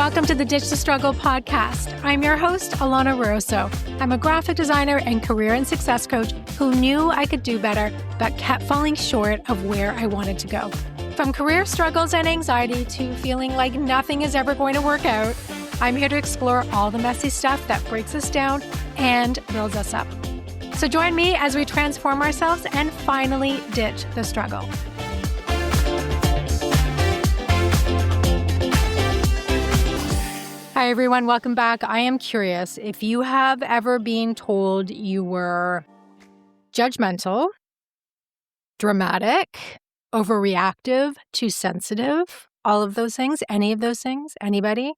Welcome to the Ditch the Struggle podcast. I'm your host, Alana Rosso. I'm a graphic designer and career and success coach who knew I could do better, but kept falling short of where I wanted to go. From career struggles and anxiety to feeling like nothing is ever going to work out, I'm here to explore all the messy stuff that breaks us down and builds us up. So join me as we transform ourselves and finally ditch the struggle. Hi, everyone. Welcome back. I am curious if you have ever been told you were judgmental, dramatic, overreactive, too sensitive, all of those things, any of those things, anybody?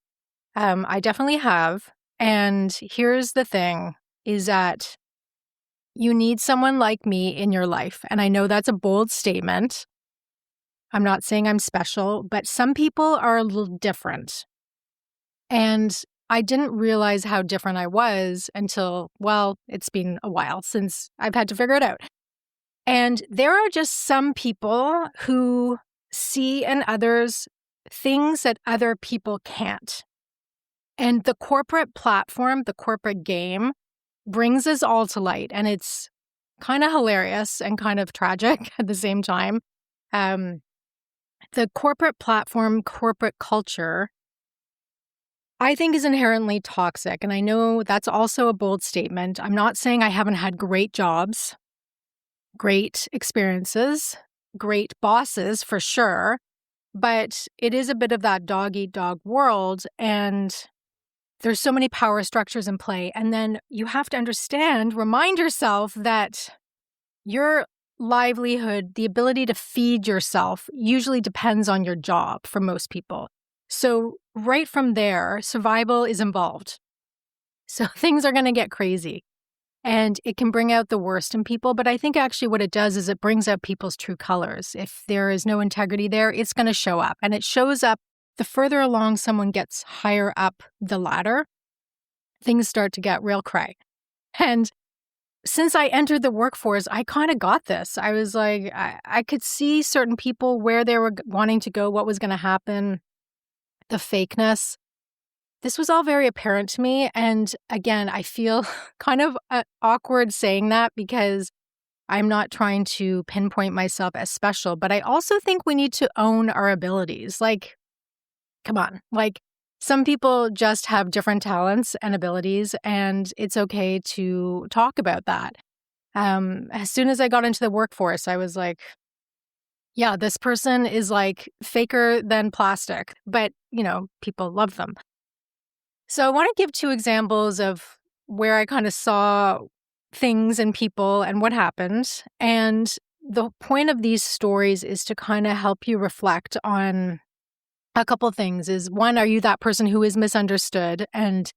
I definitely have. And here's the thing, is that you need someone like me in your life. And I know that's a bold statement. I'm not saying I'm special, but some people are a little different. And I didn't realize how different I was until, well, it's been a while since I've had to figure it out. And there are just some people who see in others things that other people can't. And the corporate platform, the corporate game, brings us all to light. And it's kind of hilarious and kind of tragic at the same time. The corporate platform, corporate culture, I think is inherently toxic. And I know that's also a bold statement. I'm not saying I haven't had great jobs, great experiences, great bosses for sure, but it is a bit of that dog-eat-dog world, and there's so many power structures in play. And then you have to understand, remind yourself that your livelihood, the ability to feed yourself, usually depends on your job for most people. So right from there, survival is involved. So things are going to get crazy. And it can bring out the worst in people. But I think actually what it does is it brings out people's true colors. If there is no integrity there, it's going to show up. And it shows up the further along someone gets higher up the ladder, things start to get real cray. And since I entered the workforce, I kind of got this. I was like, I could see certain people where they were wanting to go, what was going to happen, the fakeness. This was all very apparent to me. And again, I feel kind of awkward saying that because I'm not trying to pinpoint myself as special, but I also think we need to own our abilities. Like, come on, like some people just have different talents and abilities, and it's okay to talk about that. As soon as I got into the workforce, I was like, yeah, this person is like faker than plastic, but people love them. So I want to give two examples of where I kind of saw things and people and what happened. And the point of these stories is to kind of help you reflect on a couple things. Is one, are you that person who is misunderstood and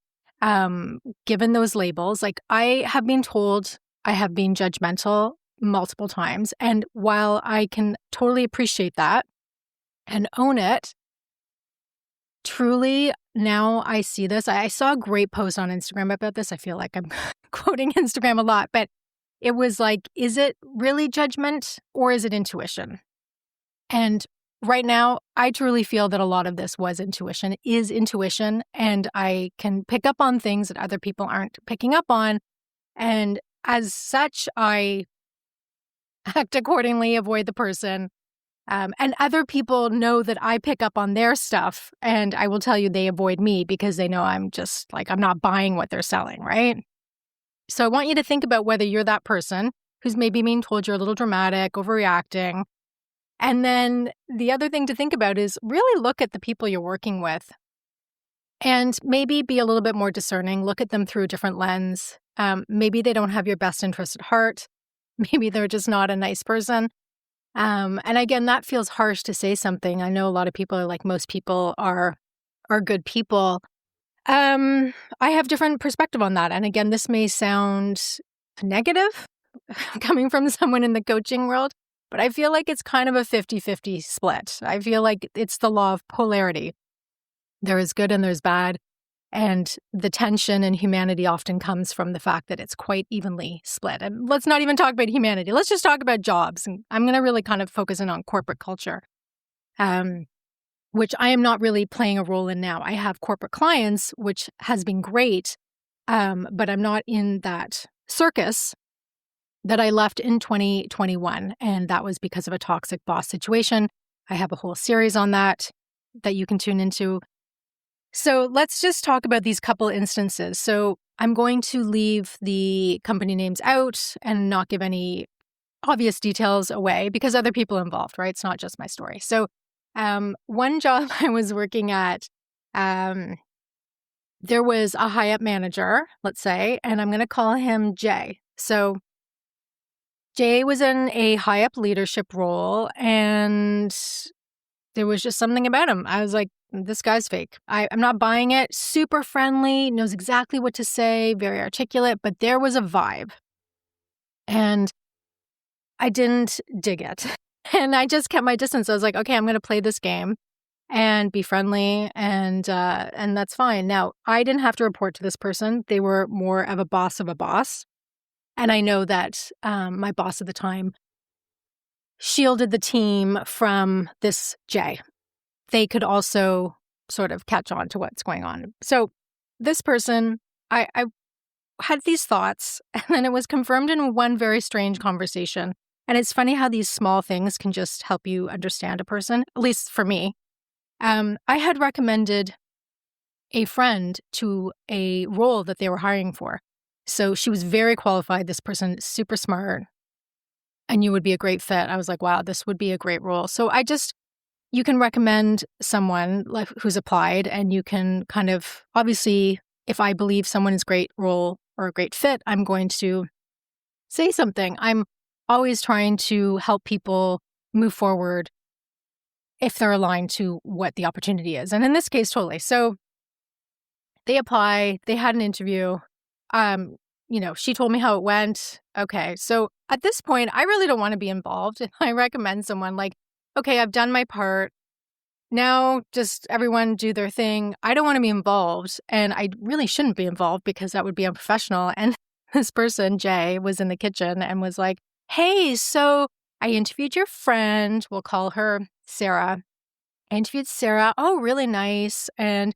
given those labels? Like I have been told I have been judgmental multiple times. And while I can totally appreciate that and own it, truly now I see this. I saw a great post on Instagram about this. I feel like I'm quoting Instagram a lot, but it was like, is it really judgment or is it intuition? And right now, I truly feel that a lot of this is intuition, and I can pick up on things that other people aren't picking up on. And as such, I act accordingly, avoid the person. And other people know that I pick up on their stuff, and I will tell you they avoid me because they know I'm just like, I'm not buying what they're selling, right? So I want you to think about whether you're that person who's maybe being told you're a little dramatic, overreacting. And then the other thing to think about is really look at the people you're working with and maybe be a little bit more discerning. Look at them through a different lens. Maybe they don't have your best interest at heart. Maybe they're just not a nice person. And again, that feels harsh to say something. I know a lot of people are like, most people are good people. I have different perspective on that. And again, this may sound negative coming from someone in the coaching world, but I feel like it's kind of a 50-50 split. I feel like it's the law of polarity. There is good and there's bad. And the tension in humanity often comes from the fact that it's quite evenly split. And let's not even talk about humanity. Let's just talk about jobs. And I'm going to really kind of focus in on corporate culture. which I am not really playing a role in now. I have corporate clients, which has been great, but I'm not in that circus that I left in 2021, and that was because of a toxic boss situation. I have a whole series on that you can tune into. So let's just talk about these couple instances. So I'm going to leave the company names out and not give any obvious details away because other people involved, right? It's not just my story. So one job I was working at, there was a high up manager, let's say, and I'm going to call him Jay. So Jay was in a high up leadership role, and there was just something about him. I was like, this guy's fake. I'm not buying it. Super friendly, knows exactly what to say, very articulate, but there was a vibe. And I didn't dig it. And I just kept my distance. I was like, okay, I'm going to play this game and be friendly, and that's fine. Now, I didn't have to report to this person. They were more of a boss. And I know that my boss at the time shielded the team from this Jay. They could also sort of catch on to what's going on. So this person, I had these thoughts, and then it was confirmed in one very strange conversation. And it's funny how these small things can just help you understand a person, at least for me. I had recommended a friend to a role that they were hiring for. So she was very qualified. This person, super smart, and you would be a great fit. I was like, wow, this would be a great role. So you can recommend someone who's applied, and you can kind of, obviously, if I believe someone is a great role or a great fit, I'm going to say something. I'm always trying to help people move forward if they're aligned to what the opportunity is. And in this case, totally. So they apply, they had an interview. She told me how it went. Okay. So at this point, I really don't want to be involved. If I recommend someone, like, okay, I've done my part. Now just everyone do their thing. I don't want to be involved, and I really shouldn't be involved because that would be unprofessional. And this person, Jay, was in the kitchen and was like, hey, so I interviewed your friend. We'll call her Sarah. I interviewed Sarah. Oh, really nice. And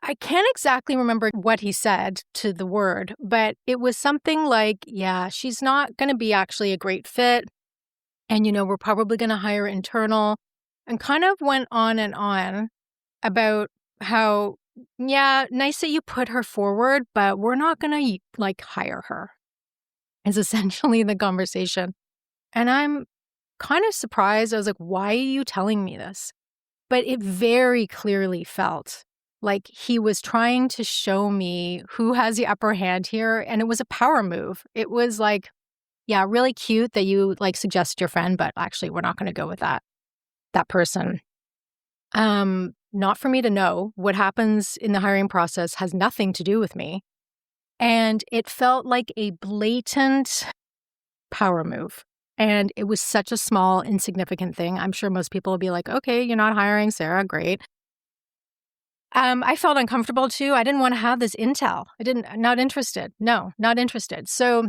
I can't exactly remember what he said to the word, but it was something like, yeah, she's not going to be actually a great fit. And, we're probably going to hire internal, and kind of went on and on about how, yeah, nice that you put her forward, but we're not going to hire her, is essentially the conversation. And I'm kind of surprised. I was like, why are you telling me this? But it very clearly felt like he was trying to show me who has the upper hand here. And it was a power move. It was like, yeah, really cute that you suggested your friend, but actually we're not going to go with that person. Not for me to know. What happens in the hiring process has nothing to do with me. And it felt like a blatant power move. And it was such a small, insignificant thing. I'm sure most people will be like, okay, you're not hiring Sarah. Great. I felt uncomfortable too. I didn't want to have this intel. Not interested. No, not interested. So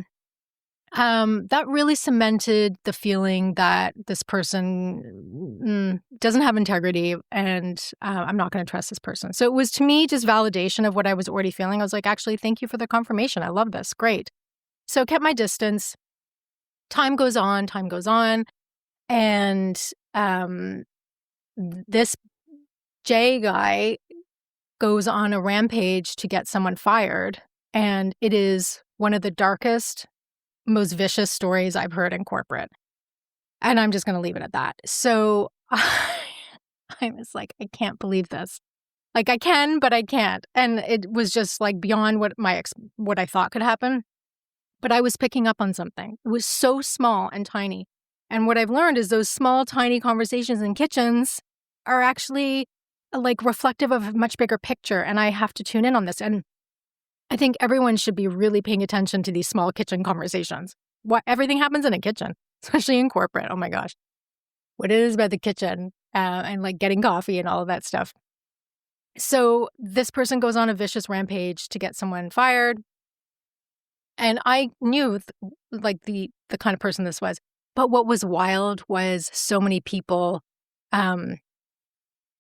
that really cemented the feeling that this person doesn't have integrity, and I'm not going to trust this person. So it was, to me, just validation of what I was already feeling. I was like, actually, thank you for the confirmation. I love this. Great. So kept my distance. Time goes on, and this Jay guy goes on a rampage to get someone fired, and it is one of the darkest, most vicious stories I've heard in corporate. And I'm just going to leave it at that. So I was like, I can't believe this. I can, but I can't. And it was just beyond what I thought could happen. But I was picking up on something. It was so small and tiny. And what I've learned is those small, tiny conversations in kitchens are actually reflective of a much bigger picture. And I have to tune in on this. And I think everyone should be really paying attention to these small kitchen conversations. Everything happens in a kitchen, especially in corporate. Oh my gosh. What it is about the kitchen and getting coffee and all of that stuff. So this person goes on a vicious rampage to get someone fired. And I knew the kind of person this was. But what was wild was so many people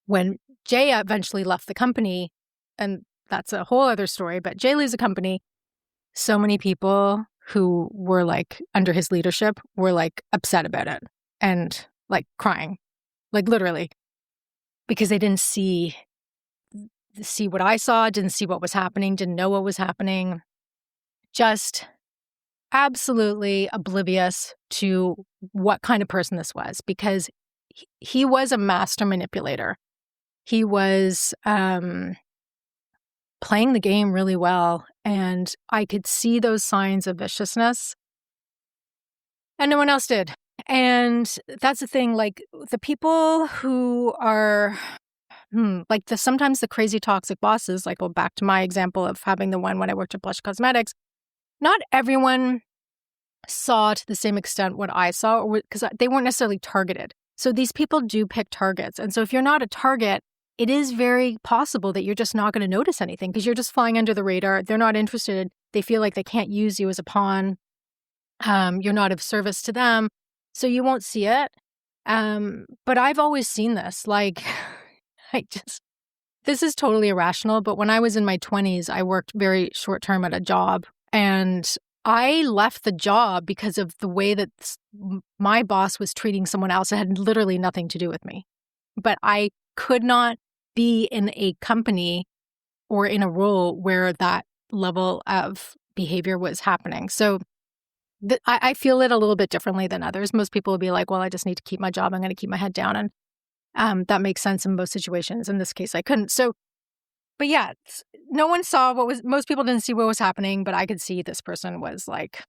when Jay eventually left the company, and that's a whole other story, but Jay leaves the company, so many people who were like under his leadership were like upset about it and like crying, like literally, because they didn't see what I saw, didn't see what was happening, didn't know what was happening, just absolutely oblivious to what kind of person this was, because he was a master manipulator. He was playing the game really well, and I could see those signs of viciousness, and no one else did. And that's the thing, like the people who are like sometimes the crazy toxic bosses, like, well, back to my example of having the one when I worked at Blush Cosmetics, not everyone saw to the same extent what I saw, because they weren't necessarily targeted. So these people do pick targets. And so if you're not a target, it is very possible that you're just not going to notice anything because you're just flying under the radar. They're not interested. They feel like they can't use you as a pawn. You're not of service to them. So you won't see it. But I've always seen this. Like, this is totally irrational. But when I was in my 20s, I worked very short term at a job. And I left the job because of the way that my boss was treating someone else. It had literally nothing to do with me. But I could not be in a company or in a role where that level of behavior was happening. So I feel it a little bit differently than others. Most people will be like, well, I just need to keep my job. I'm going to keep my head down. And that makes sense in most situations. In this case, I couldn't. So, but yeah, no one saw most people didn't see what was happening, but I could see this person was like,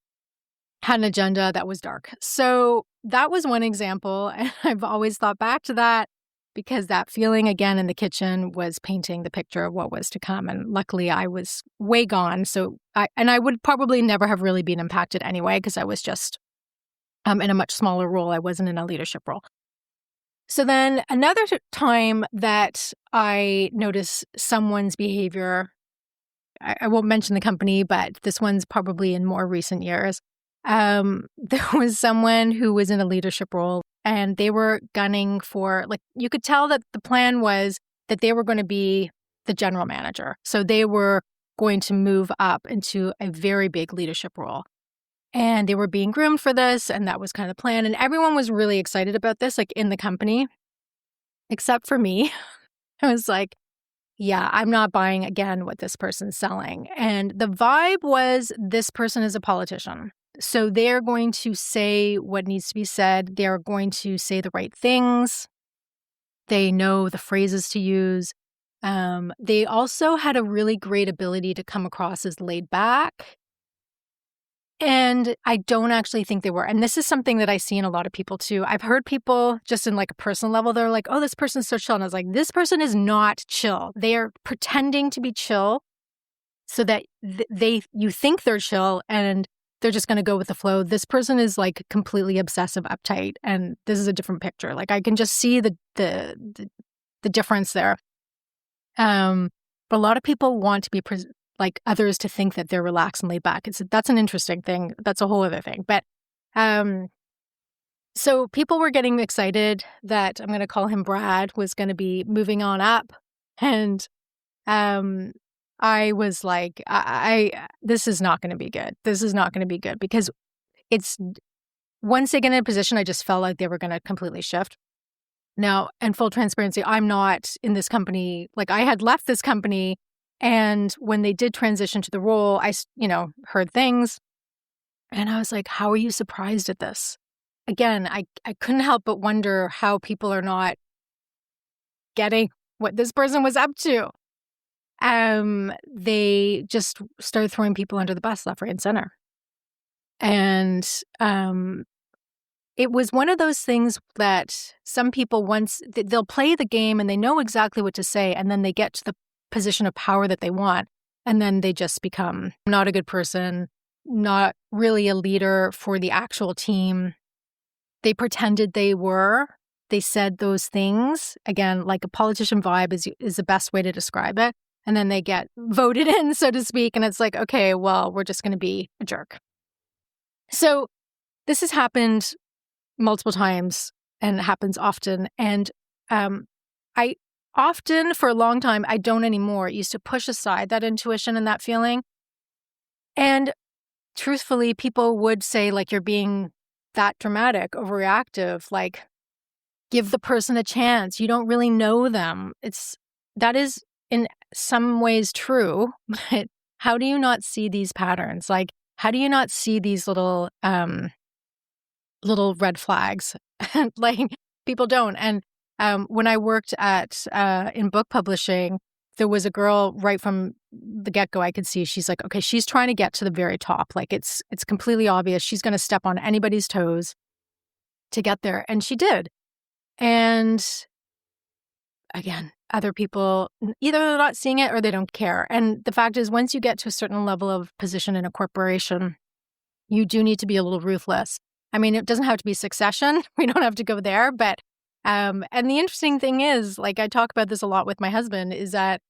had an agenda that was dark. So that was one example. And I've always thought back to that because that feeling again in the kitchen was painting the picture of what was to come. And luckily I was way gone. So I would probably never have really been impacted anyway, because I was just in a much smaller role. I wasn't in a leadership role. So then another time that I noticed someone's behavior, I won't mention the company, but this one's probably in more recent years. There was someone who was in a leadership role and they were gunning for, like, you could tell that the plan was that they were going to be the general manager. So they were going to move up into a very big leadership role. And they were being groomed for this, and that was kind of the plan. And everyone was really excited about this, like in the company, except for me. I was like, yeah, I'm not buying again what this person's selling. And the vibe was this person is a politician. So they're going to say what needs to be said. They're going to say the right things. They know the phrases to use. They also had a really great ability to come across as laid back. And I don't actually think they were. And this is something that I see in a lot of people too. I've heard people just in like a personal level, they're like, oh, this person's so chill. And I was like, this person is not chill. They are pretending to be chill so that you think they're chill and they're just going to go with the flow. This person is like completely obsessive, uptight. And this is a different picture. Like I can just see the difference there. But a lot of people want to be like others to think that they're relaxed and laid back. That's an interesting thing. That's a whole other thing. But so people were getting excited that I'm going to call him Brad was going to be moving on up. And I was like, this is not going to be good. This is not going to be good because once they get in a position, I just felt like they were going to completely shift. Now, in full transparency, I'm not in this company. Like I had left this company. And when they did transition to the role, I, heard things. And I was like, how are you surprised at this? Again, I couldn't help but wonder how people are not getting what this person was up to. They just started throwing people under the bus left, right, and center. And it was one of those things that some people they'll play the game and they know exactly what to say. And then they get to the position of power that they want. And then they just become not a good person, not really a leader for the actual team. They pretended they were. They said those things. Again, like a politician vibe is the best way to describe it. And then they get voted in, so to speak. And it's like, okay, well, we're just going to be a jerk. So this has happened multiple times and happens often. And often for a long time, I don't anymore. It used to push aside that intuition and that feeling. And truthfully, people would say, like, you're being that dramatic, overreactive, like, give the person a chance. You don't really know them. That is in some ways true, but how do you not see these patterns? Like, how do you not see these little red flags? Like, people don't. And when I worked in book publishing, there was a girl right from the get-go. I could see she's like, okay, she's trying to get to the very top. Like, it's completely obvious she's going to step on anybody's toes to get there, and she did. And again, other people, either they're not seeing it or they don't care. And the fact is, once you get to a certain level of position in a corporation, you do need to be a little ruthless. I mean, it doesn't have to be Succession. We don't have to go there. But, and the interesting thing is, like, I talk about this a lot with my husband, is that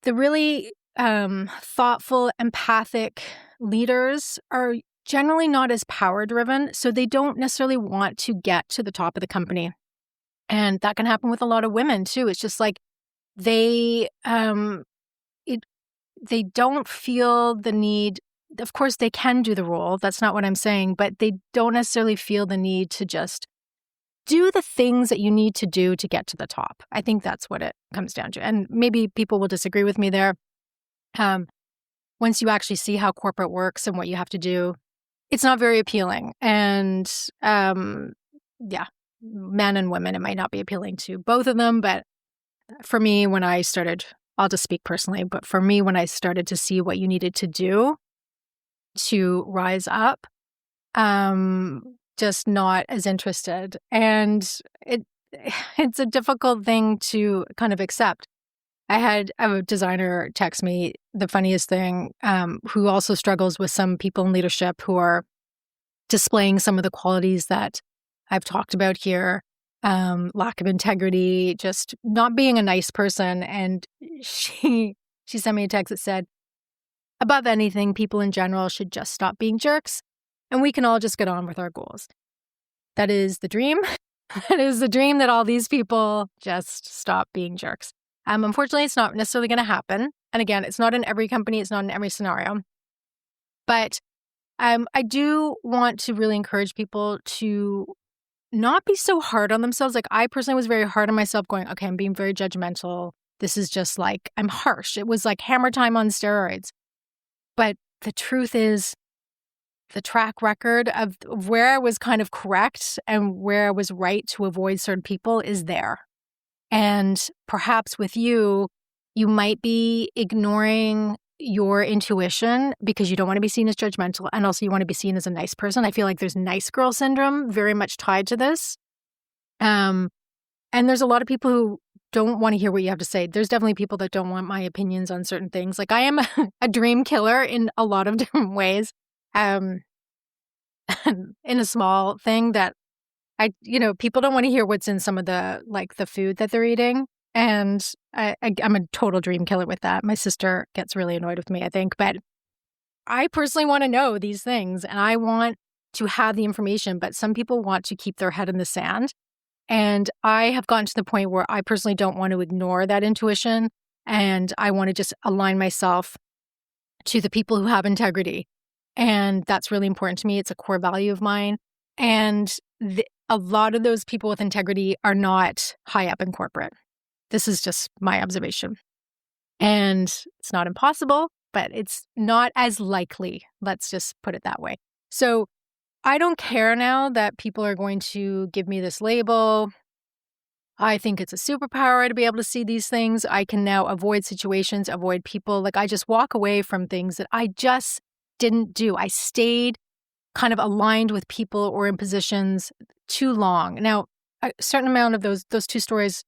the really thoughtful, empathic leaders are generally not as power-driven. So they don't necessarily want to get to the top of the company. And that can happen with a lot of women too. It's just like they don't feel the need. Of course, they can do the role. That's not what I'm saying. But they don't necessarily feel the need to just do the things that you need to do to get to the top. I think that's what it comes down to. And maybe people will disagree with me there. Once you actually see how corporate works and what you have to do, it's not very appealing. And yeah. Men and women, it might not be appealing to both of them. But for me, when I started, I'll just speak personally, but for me, when I started to see what you needed to do to rise up, just not as interested. And it's a difficult thing to kind of accept. I had a designer text me, the funniest thing, who also struggles with some people in leadership who are displaying some of the qualities that I've talked about here, lack of integrity, just not being a nice person. And she sent me a text that said, above anything, people in general should just stop being jerks and we can all just get on with our goals. That is the dream. That is the dream, that all these people just stop being jerks. Unfortunately, it's not necessarily going to happen. And again, it's not in every company. It's not in every scenario. But I do want to really encourage people to not be so hard on themselves. Like, I personally was very hard on myself, going, okay, I'm being very judgmental. This is just like, I'm harsh. It was like Hammer Time on steroids. But the truth is, the track record of where I was kind of correct and where I was right to avoid certain people is there. And perhaps with you, you might be ignoring your intuition because you don't want to be seen as judgmental, and also you want to be seen as a nice person. I feel like there's nice girl syndrome very much tied to this. And there's a lot of people who don't want to hear what you have to say. There's definitely people that don't want my opinions on certain things. Like, I am a dream killer in a lot of different ways. In a small thing that people don't want to hear what's in some of the food that they're eating. And I'm a total dream killer with that. My sister gets really annoyed with me, I think. But I personally want to know these things and I want to have the information. But some people want to keep their head in the sand. And I have gotten to the point where I personally don't want to ignore that intuition. And I want to just align myself to the people who have integrity. And that's really important to me. It's a core value of mine. And a lot of those people with integrity are not high up in corporate. This is just my observation. And it's not impossible, but it's not as likely. Let's just put it that way. So I don't care now that people are going to give me this label. I think it's a superpower to be able to see these things. I can now avoid situations, avoid people. Like, I just walk away from things that I just didn't do. I stayed kind of aligned with people or in positions too long. Now, a certain amount of those two stories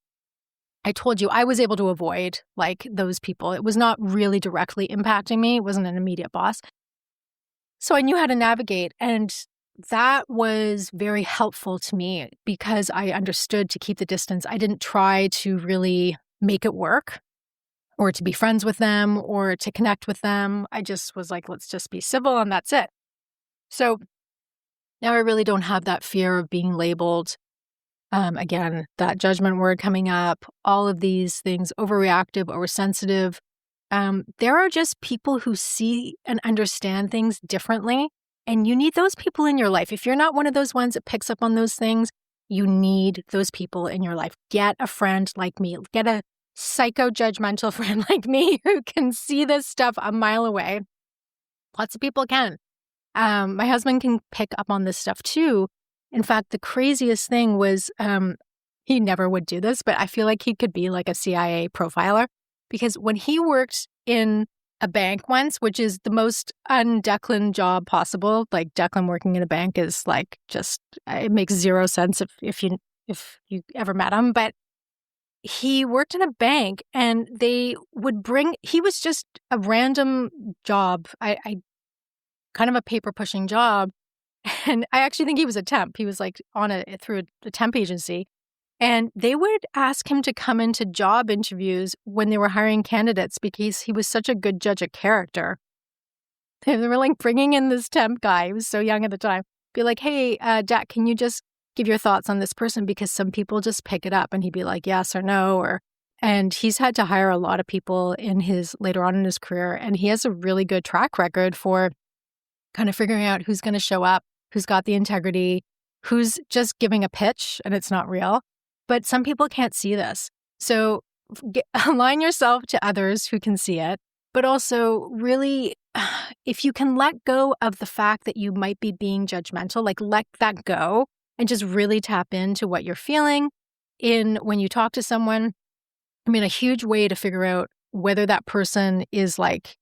I told you, I was able to avoid like those people. It was not really directly impacting me. It wasn't an immediate boss. So I knew how to navigate. And that was very helpful to me because I understood to keep the distance. I didn't try to really make it work or to be friends with them or to connect with them. I just was like, let's just be civil and that's it. So now I really don't have that fear of being labeled Again, that judgment word coming up, all of these things, overreactive, oversensitive. There are just people who see and understand things differently, and you need those people in your life. If you're not one of those ones that picks up on those things, you need those people in your life. Get a friend like me. Get a psycho-judgmental friend like me who can see this stuff a mile away. Lots of people can. My husband can pick up on this stuff too. In fact, the craziest thing was he never would do this, but I feel like he could be like a CIA profiler, because when he worked in a bank once, which is the most un-Declan job possible, like Declan working in a bank is like just, it makes zero sense if you ever met him, but he worked in a bank and he was just a random job, I kind of a paper pushing job. And I actually think he was a temp. He was like through a temp agency. And they would ask him to come into job interviews when they were hiring candidates because he was such a good judge of character. They were like bringing in this temp guy. He was so young at the time. Be like, hey, Jack, can you just give your thoughts on this person? Because some people just pick it up. And he'd be like, yes or no. And he's had to hire a lot of people later on in his career. And he has a really good track record for kind of figuring out who's going to show up, who's got the integrity, who's just giving a pitch and it's not real. But some people can't see this. So align yourself to others who can see it, but also really, if you can let go of the fact that you might be being judgmental, like let that go and just really tap into what you're feeling when you talk to someone. I mean, a huge way to figure out whether that person is like,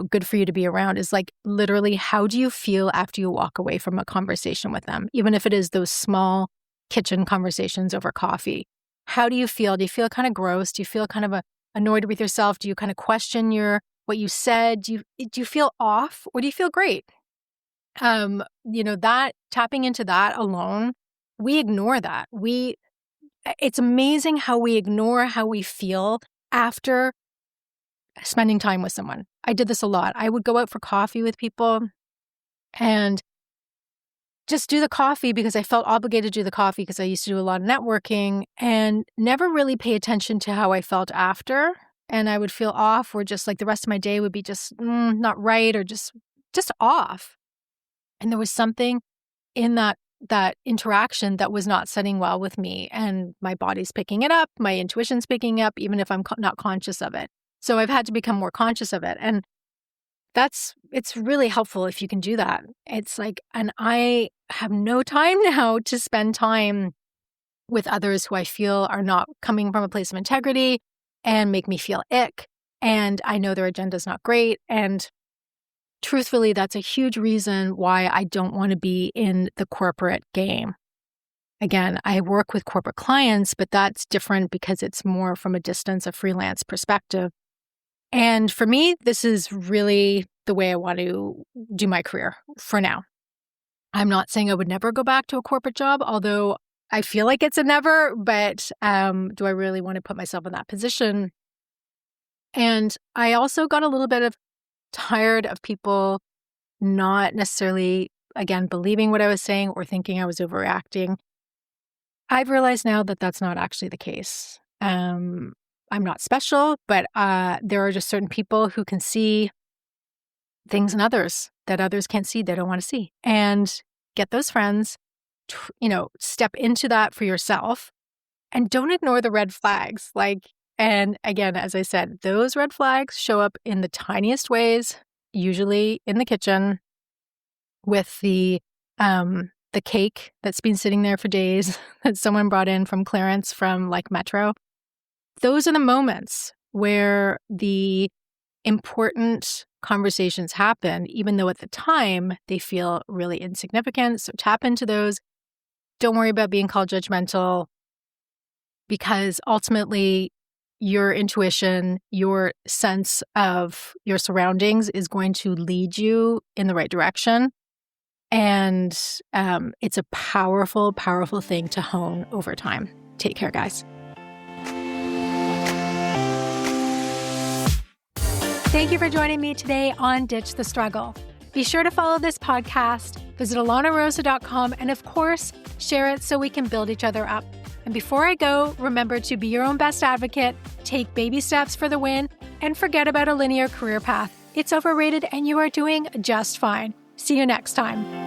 good for you to be around is like literally, how do you feel after you walk away from a conversation with them? Even if it is those small kitchen conversations over coffee. How do you feel? Do you feel kind of gross? Do you feel kind of annoyed with yourself? Do you kind of question what you said? Do you feel off or do you feel great? That tapping into that alone, we ignore that. It's amazing how we ignore how we feel after spending time with someone. I did this a lot. I would go out for coffee with people and just do the coffee because I felt obligated to do the coffee because I used to do a lot of networking and never really pay attention to how I felt after. And I would feel off, or just like the rest of my day would be just not right, or just off. And there was something in that interaction that was not setting well with me, and my body's picking it up, my intuition's picking up, even if I'm not conscious of it. So I've had to become more conscious of it. And it's really helpful if you can do that. It's like, and I have no time now to spend time with others who I feel are not coming from a place of integrity and make me feel ick. And I know their agenda is not great. And truthfully, that's a huge reason why I don't want to be in the corporate game. Again, I work with corporate clients, but that's different because it's more from a distance, a freelance perspective. And for me, this is really the way I want to do my career for now. I'm not saying I would never go back to a corporate job, although I feel like it's a never, but do I really want to put myself in that position? And I also got a little bit tired of people not necessarily, again, believing what I was saying or thinking I was overreacting. I've realized now that that's not actually the case. I'm not special, but there are just certain people who can see things in others that others can't see, they don't want to see. And get those friends, step into that for yourself and don't ignore the red flags. And again, as I said, those red flags show up in the tiniest ways, usually in the kitchen with the cake that's been sitting there for days that someone brought in from clearance from like Metro. Those are the moments where the important conversations happen, even though at the time they feel really insignificant. So tap into those. Don't worry about being called judgmental, because ultimately your intuition, your sense of your surroundings is going to lead you in the right direction. And it's a powerful, powerful thing to hone over time. Take care, guys. Thank you for joining me today on Ditch the Struggle. Be sure to follow this podcast, the Visit alanarosa.com and, of course, share it so we can build each other up. And before I go, remember to be your own best advocate, take baby steps for the win, and forget about a linear career path. It's overrated and you are doing just fine. See you next time.